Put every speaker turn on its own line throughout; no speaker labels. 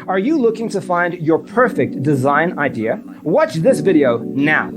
Are you looking to find your perfect design idea? Watch this video now.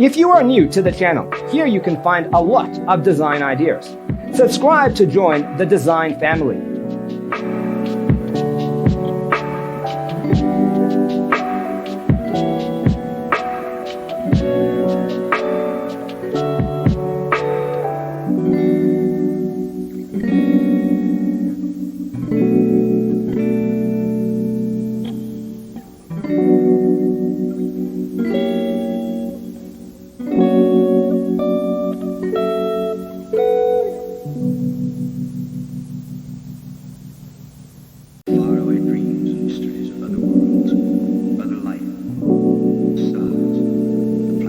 If you are new to the channel, here you can find a lot of design ideas. Subscribe to join the design family.
Faraway dreams and mysteries of other worlds, other life, stars, the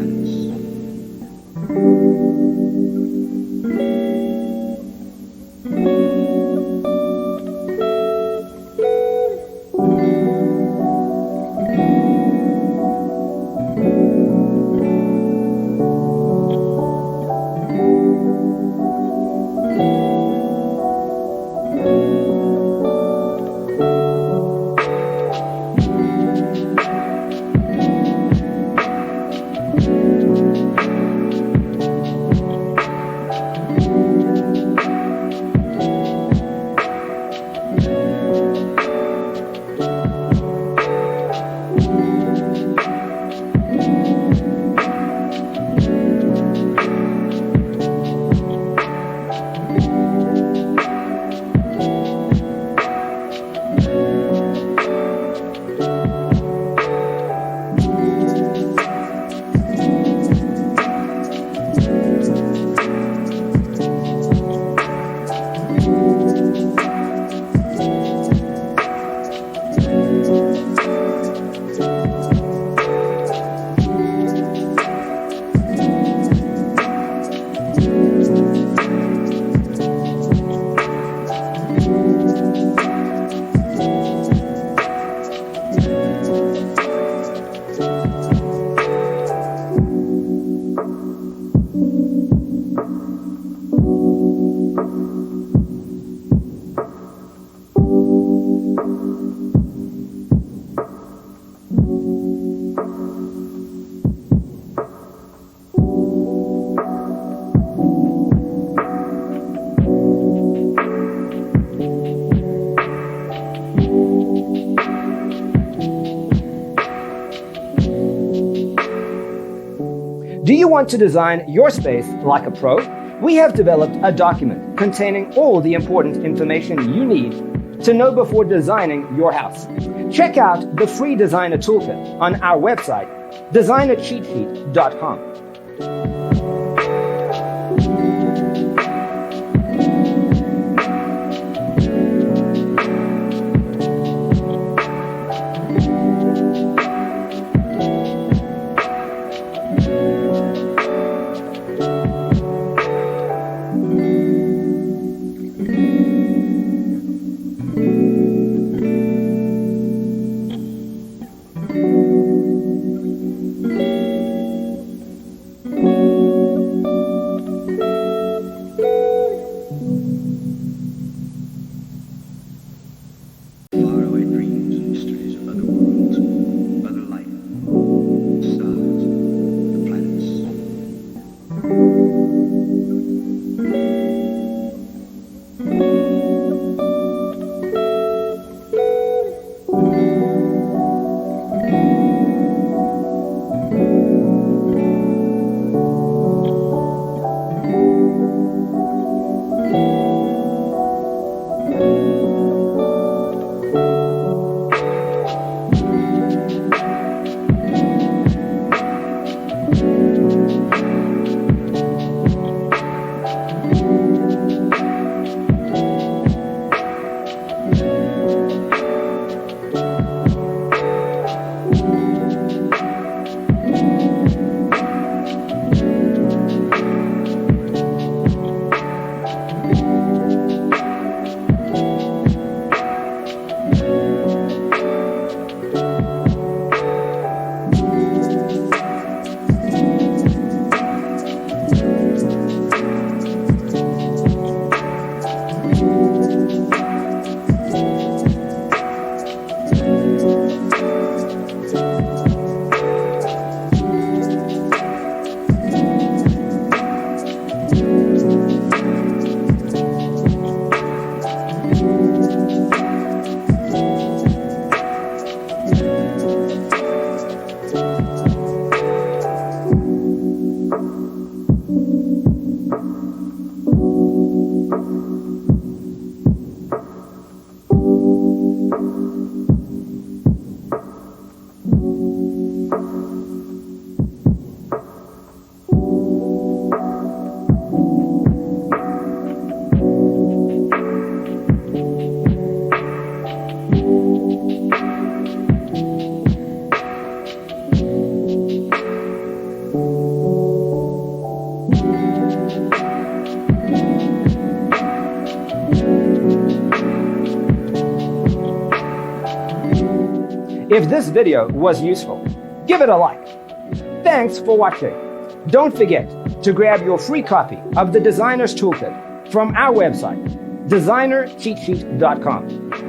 you.
Do you want to design your space like a pro? We have developed a document containing all the important information you need to know before designing your house. Check out the free designer toolkit on our website, designercheatsheet.com.
Faraway dreams and mysteries of other worlds, other life, stars, the planets.
If this video was useful, give it a like. Thanks for watching. Don't forget to grab your free copy of the Designer's Toolkit from our website, designercheatsheet.com.